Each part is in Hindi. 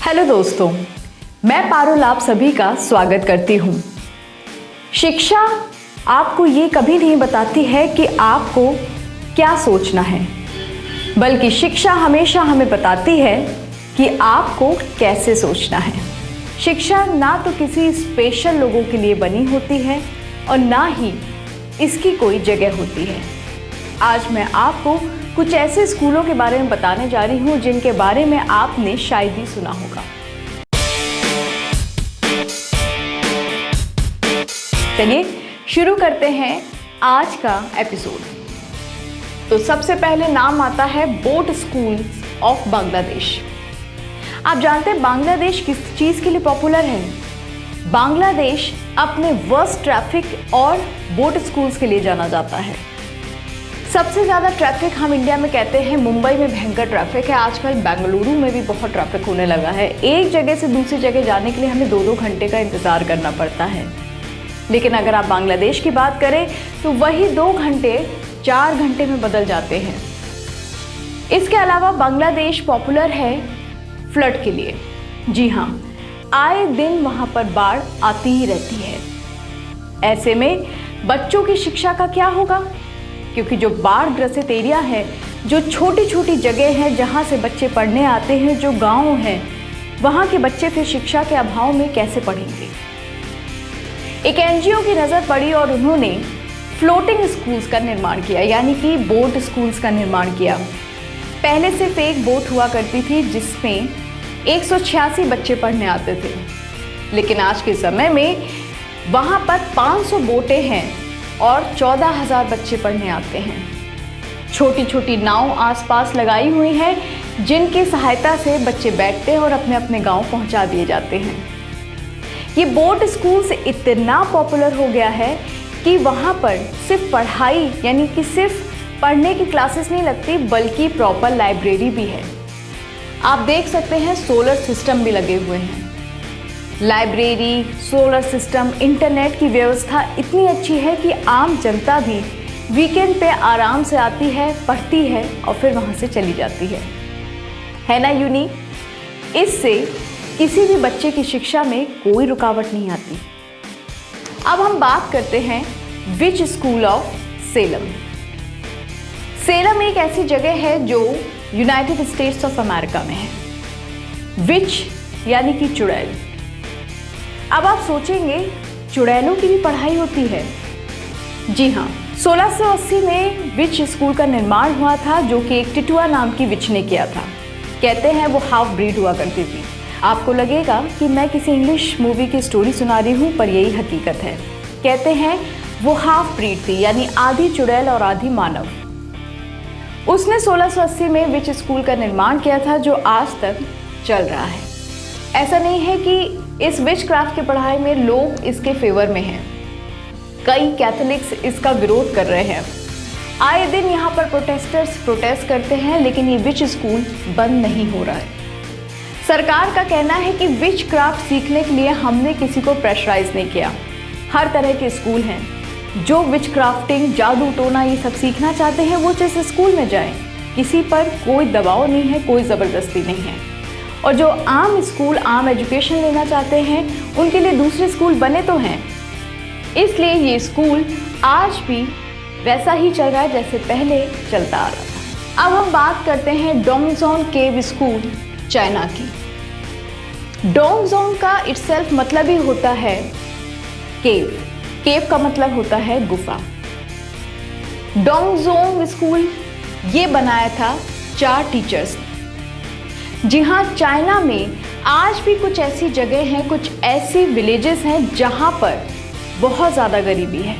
हेलो दोस्तों, मैं पारुल आप सभी का स्वागत करती हूँ। शिक्षा आपको ये कभी नहीं बताती है कि आपको क्या सोचना है, बल्कि शिक्षा हमेशा हमें बताती है कि आपको कैसे सोचना है। शिक्षा ना तो किसी स्पेशल लोगों के लिए बनी होती है और ना ही इसकी कोई जगह होती है। आज मैं आपको कुछ ऐसे स्कूलों के बारे में बताने जा रही हूँ जिनके बारे में आपने शायद ही सुना होगा। चलिए शुरू करते हैं आज का एपिसोड। तो सबसे पहले नाम आता है बोट स्कूल ऑफ बांग्लादेश। आप जानते हैं बांग्लादेश किस चीज़ के लिए पॉपुलर है? बांग्लादेश अपने वर्स्ट ट्रैफिक और बोट स्कूल्स के लिए जाना जाता है। सबसे ज़्यादा ट्रैफिक हम इंडिया में कहते हैं मुंबई में भयंकर ट्रैफिक है। आजकल बेंगलुरु में भी बहुत ट्रैफिक होने लगा है। एक जगह से दूसरी जगह जाने के लिए हमें 2-2 घंटे का इंतज़ार करना पड़ता है। लेकिन अगर आप बांग्लादेश की बात करें तो वही 2 घंटे 4 घंटे में बदल जाते हैं। इसके अलावा बांग्लादेश पॉपुलर है फ्लड के लिए। जी हाँ, आए दिन वहाँ पर बाढ़ आती ही रहती है। ऐसे में बच्चों की शिक्षा का क्या होगा? क्योंकि जो बाढ़ ग्रसित एरिया है, जो छोटी छोटी जगह हैं जहाँ से बच्चे पढ़ने आते हैं, जो गांव हैं, वहाँ के बच्चे फिर शिक्षा के अभाव में कैसे पढ़ेंगे? एक एनजीओ की नज़र पड़ी और उन्होंने फ्लोटिंग स्कूल्स का निर्माण किया, यानी कि बोट स्कूल्स का निर्माण किया। पहले सिर्फ एक बोट हुआ करती थी जिसमें 186 बच्चे पढ़ने आते थे, लेकिन आज के समय में वहाँ पर 500 बोटें हैं और 14,000 बच्चे पढ़ने आते हैं। छोटी छोटी नाव आसपास लगाई हुई हैं जिनकी सहायता से बच्चे बैठते हैं और अपने अपने गांव पहुंचा दिए जाते हैं। ये बोट स्कूल से इतना पॉपुलर हो गया है कि वहाँ पर सिर्फ पढ़ाई यानी कि सिर्फ पढ़ने की क्लासेस नहीं लगती, बल्कि प्रॉपर लाइब्रेरी भी है। आप देख सकते हैं सोलर सिस्टम भी लगे हुए हैं। लाइब्रेरी, सोलर सिस्टम, इंटरनेट की व्यवस्था इतनी अच्छी है कि आम जनता भी वीकेंड पे आराम से आती है, पढ़ती है और फिर वहाँ से चली जाती है ना यूनिक? इससे किसी भी बच्चे की शिक्षा में कोई रुकावट नहीं आती। अब हम बात करते हैं which school of Salem. Salem एक ऐसी जगह है जो यूनाइटेड स्टेट्स ऑफ अमेरिका में है। विच यानी कि चुड़ैल। अब आप सोचेंगे चुड़ैलों की भी पढ़ाई होती है? जी हाँ, 1680 में विच स्कूल का निर्माण हुआ था, जो कि एक टिटुआ नाम की विच ने किया था। कहते हैं वो हाफ ब्रीड हुआ करती थी। आपको लगेगा कि मैं किसी इंग्लिश मूवी की स्टोरी सुना रही हूँ, पर यही हकीकत है। कहते हैं वो हाफ ब्रीड थी, यानी आधी चुड़ैल और आधी मानव। उसने 1680 में विच स्कूल का निर्माण किया था, जो आज तक चल रहा है। ऐसा नहीं है कि इस विच क्राफ्ट की पढ़ाई में लोग इसके फेवर में हैं। कई कैथोलिक्स इसका विरोध कर रहे हैं। आए दिन यहाँ पर प्रोटेस्टर्स प्रोटेस्ट करते हैं, लेकिन ये विच स्कूल बंद नहीं हो रहा है। सरकार का कहना है कि विच क्राफ्ट सीखने के लिए हमने किसी को प्रेशराइज नहीं किया। हर तरह के स्कूल हैं जो विच क्राफ्टिंग, जादू टोना ये सब सीखना चाहते हैं, वो जिस स्कूल में जाएं। किसी पर कोई दबाव नहीं है, कोई ज़बरदस्ती नहीं है। और जो आम स्कूल, आम एजुकेशन लेना चाहते हैं, उनके लिए दूसरे स्कूल बने तो हैं। इसलिए ये स्कूल आज भी वैसा ही चल रहा है जैसे पहले चलता आ रहा था। अब हम बात करते हैं डोंगजोंग केव स्कूल, चाइना की। डोंगजोंग का इटसेल्फ मतलब ही होता है केव। केव का मतलब होता है गुफा। डोंगजोंग स्कूल ये बनाया था 4 टीचर्स ने। जी हाँ, चाइना में आज भी कुछ ऐसी जगह हैं, कुछ ऐसी विलेजेस हैं जहाँ पर बहुत ज़्यादा गरीबी है।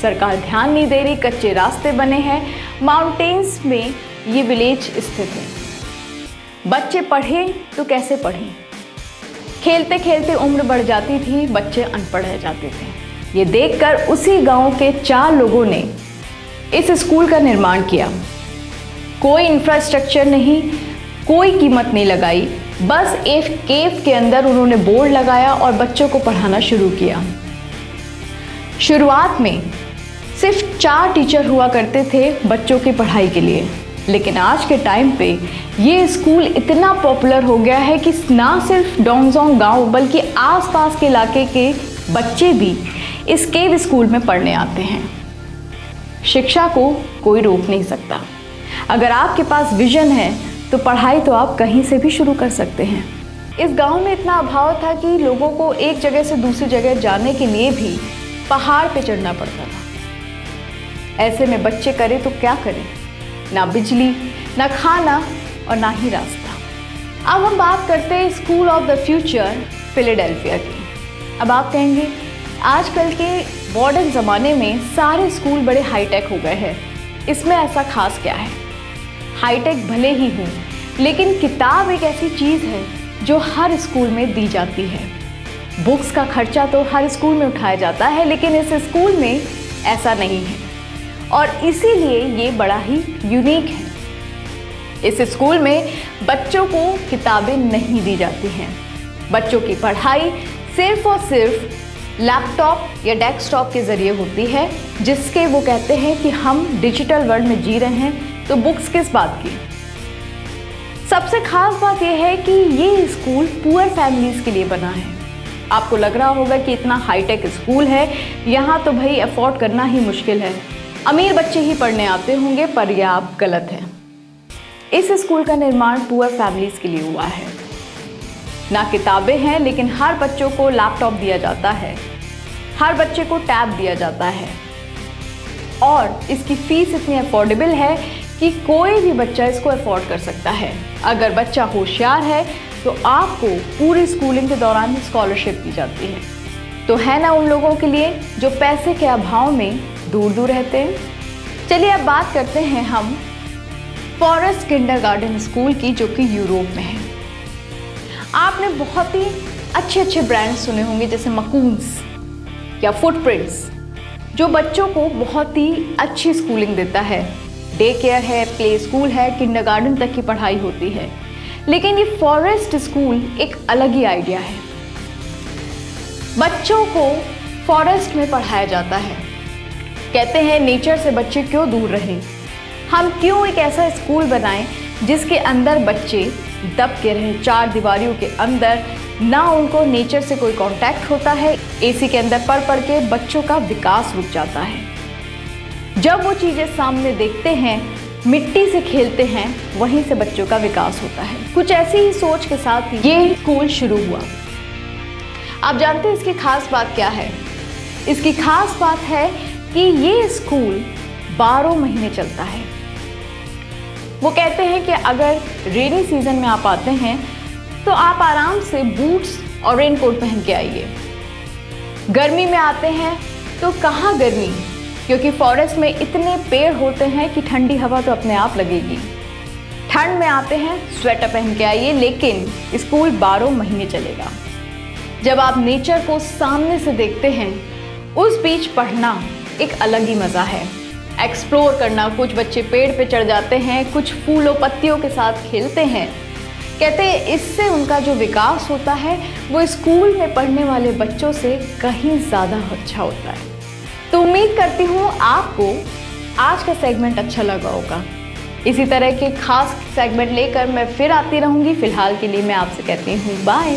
सरकार ध्यान नहीं दे रही, कच्चे रास्ते बने हैं, माउंटेन्स में ये विलेज स्थित है। बच्चे पढ़ें तो कैसे पढ़ें? खेलते खेलते उम्र बढ़ जाती थी, बच्चे अनपढ़ रह जाते थे। ये देखकर उसी गांव के 4 लोगों ने इस स्कूल का निर्माण किया। कोई इंफ्रास्ट्रक्चर नहीं, कोई कीमत नहीं लगाई, बस एक केव के अंदर उन्होंने बोर्ड लगाया और बच्चों को पढ़ाना शुरू किया। शुरुआत में सिर्फ 4 टीचर हुआ करते थे बच्चों की पढ़ाई के लिए, लेकिन आज के टाइम पे ये स्कूल इतना पॉपुलर हो गया है कि ना सिर्फ डोंगजोंग गांव बल्कि आसपास के इलाके के बच्चे भी इस केव स्कूल में पढ़ने आते हैं। शिक्षा को कोई रोक नहीं सकता। अगर आपके पास विजन है तो पढ़ाई तो आप कहीं से भी शुरू कर सकते हैं। इस गांव में इतना अभाव था कि लोगों को एक जगह से दूसरी जगह जाने के लिए भी पहाड़ पे चढ़ना पड़ता था। ऐसे में बच्चे करें तो क्या करें, ना बिजली, ना खाना और ना ही रास्ता। अब हम बात करते हैं school of the future Philadelphia की। अब आप कहेंगे आजकल के मॉडर्न ज़माने में सारे स्कूल बड़े हाईटेक हो गए हैं, इसमें ऐसा खास क्या है? हाईटेक भले ही हो, लेकिन किताब एक ऐसी चीज़ है जो हर स्कूल में दी जाती है। बुक्स का खर्चा तो हर स्कूल में उठाया जाता है, लेकिन इस स्कूल में ऐसा नहीं है और इसीलिए ये बड़ा ही यूनिक है। इस स्कूल में बच्चों को किताबें नहीं दी जाती हैं। बच्चों की पढ़ाई सिर्फ और सिर्फ लैपटॉप या डेस्कटॉप के ज़रिए होती है, जिसके वो कहते हैं कि हम डिजिटल वर्ल्ड में जी रहे हैं, तो बुक्स किस बात की। सबसे खास बात यह है कि ये स्कूल पुअर फैमिलीज़ के लिए बना है। आपको लग रहा होगा कि इतना हाईटेक स्कूल है, यहाँ तो भाई अफोर्ड करना ही मुश्किल है, अमीर बच्चे ही पढ़ने आते होंगे, पर यह आप गलत हैं। इस स्कूल का निर्माण पुअर फैमिलीज़ के लिए हुआ है। ना किताबें हैं, लेकिन हर बच्चों को लैपटॉप दिया जाता है, हर बच्चे को टैब दिया जाता है और इसकी फ़ीस इतनी अफोर्डेबल है कि कोई भी बच्चा इसको अफोर्ड कर सकता है। अगर बच्चा होशियार है तो आपको पूरी स्कूलिंग के दौरान स्कॉलरशिप दी जाती है। तो है ना उन लोगों के लिए जो पैसे के अभाव में दूर दूर रहते हैं। चलिए अब बात करते हैं हम फॉरेस्ट किंडरगार्टन स्कूल की, जो कि यूरोप में है। आपने बहुत ही अच्छे ब्रांड्स सुने होंगे, जैसे मकून्स या फुटप्रिंट्स, जो बच्चों को बहुत ही अच्छी स्कूलिंग देता है। डे केयर है, प्ले स्कूल है, किंडरगार्टन तक की पढ़ाई होती है। लेकिन ये फॉरेस्ट स्कूल एक अलग ही आइडिया है। बच्चों को फॉरेस्ट में पढ़ाया जाता है। कहते हैं नेचर से बच्चे क्यों दूर रहें, हम क्यों एक ऐसा स्कूल बनाएं जिसके अंदर बच्चे दब के रहें, चार दीवारियों के अंदर, ना उनको नेचर से कोई कांटेक्ट होता है। एसी के अंदर पढ़ के बच्चों का विकास रुक जाता है। जब वो चीज़ें सामने देखते हैं, मिट्टी से खेलते हैं, वहीं से बच्चों का विकास होता है। कुछ ऐसी ही सोच के साथ ये स्कूल शुरू हुआ। आप जानते हैं इसकी खास बात क्या है? इसकी खास बात है कि ये स्कूल 12 महीने चलता है। वो कहते हैं कि अगर रेनी सीजन में आप आते हैं तो आप आराम से बूट्स और रेनकोट पहन के आइए। गर्मी में आते हैं तो कहाँ गर्मी, क्योंकि फॉरेस्ट में इतने पेड़ होते हैं कि ठंडी हवा तो अपने आप लगेगी। ठंड में आते हैं स्वेटर पहन के आइए, लेकिन स्कूल 12 महीने चलेगा। जब आप नेचर को सामने से देखते हैं, उस बीच पढ़ना एक अलग ही मज़ा है। एक्सप्लोर करना, कुछ बच्चे पेड़ पे चढ़ जाते हैं, कुछ फूलों पत्तियों के साथ खेलते हैं। कहते हैं इससे उनका जो विकास होता है वो स्कूल में पढ़ने वाले बच्चों से कहीं ज़्यादा अच्छा होता है। तो उम्मीद करती हूँ आपको आज का सेगमेंट अच्छा लगा होगा। इसी तरह के खास सेगमेंट लेकर मैं फिर आती रहूँगी। फिलहाल के लिए मैं आपसे कहती हूँ बाय।